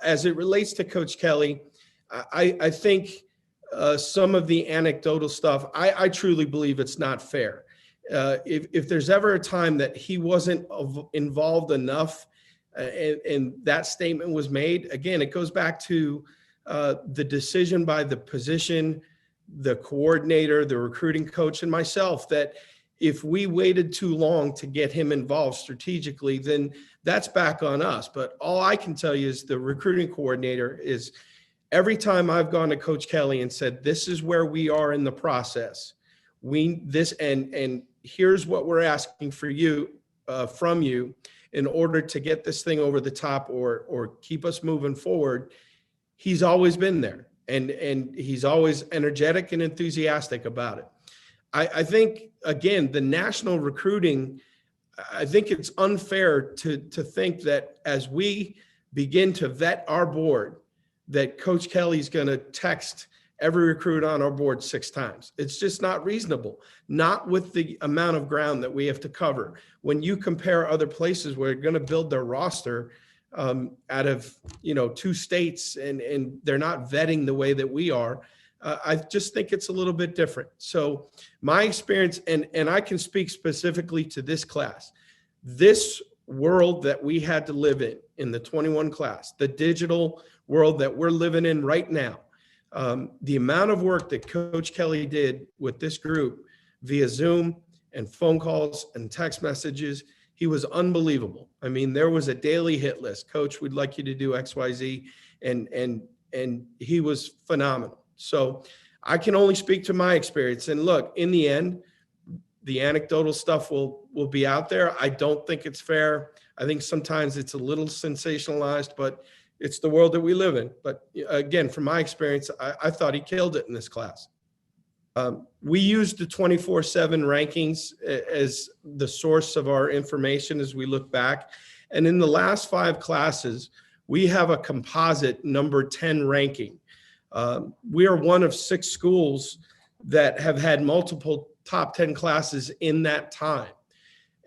as it relates to Coach Kelly, I think some of the anecdotal stuff, I truly believe it's not fair. If there's ever a time that he wasn't involved enough and that statement was made, again, it goes back to the decision by the position, the coordinator, the recruiting coach, and myself, that if we waited too long to get him involved strategically, then that's back on us. But all I can tell you is the recruiting coordinator is, every time I've gone to Coach Kelly and said, this is where we are in the process, and here's what we're asking for you, from you, in order to get this thing over the top or keep us moving forward, he's always been there. And he's always energetic and enthusiastic about it. I think, again, the national recruiting, I think it's unfair to think that as we begin to vet our board, that Coach Kelly's going to text every recruit on our board 6 times. It's just not reasonable, not with the amount of ground that we have to cover. When you compare other places where they're going to build their roster out of 2 states and they're not vetting the way that we are, I just think it's a little bit different. So my experience, and I can speak specifically to this class, this world that we had to live in the 21 class, the digital world that we're living in right now, the amount of work that Coach Kelly did with this group via Zoom and phone calls and text messages, he was unbelievable. I mean, there was a daily hit list. Coach, we'd like you to do X, Y, Z. And he was phenomenal. So I can only speak to my experience. And look, in the end, the anecdotal stuff will be out there. I don't think it's fair. I think sometimes it's a little sensationalized, but it's the world that we live in. But again, from my experience, I thought he killed it in this class. We used the 24/7 rankings as the source of our information as we look back. And in the last 5 classes, we have a composite number 10 ranking. We are one of 6 schools that have had multiple top 10 classes in that time.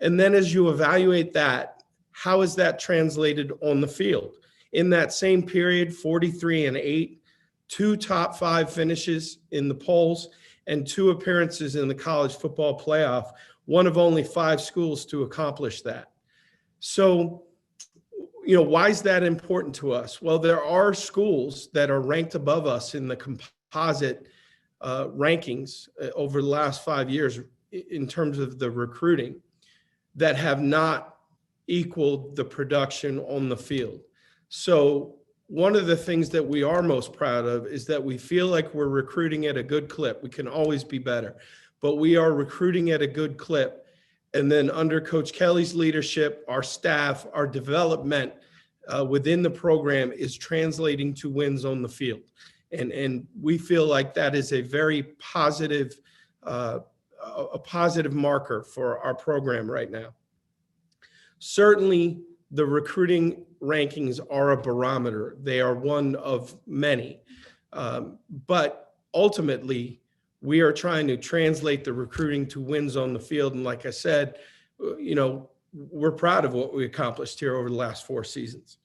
And then as you evaluate that, how is that translated on the field? In that same period, 43-8, 2 top 5 finishes in the polls, and 2 appearances in the college football playoff, one of only 5 schools to accomplish that. So, why is that important to us? Well, there are schools that are ranked above us in the composite rankings over the last 5 years in terms of the recruiting that have not equaled the production on the field. So one of the things that we are most proud of is that we feel like we're recruiting at a good clip. We can always be better, but we are recruiting at a good clip. And then under Coach Kelly's leadership, our staff, our development within the program is translating to wins on the field. And we feel like that is a very positive, a positive marker for our program right now. Certainly, the recruiting rankings are a barometer. They are one of many. But ultimately, we are trying to translate the recruiting to wins on the field. And like I said, we're proud of what we accomplished here over the last 4 seasons.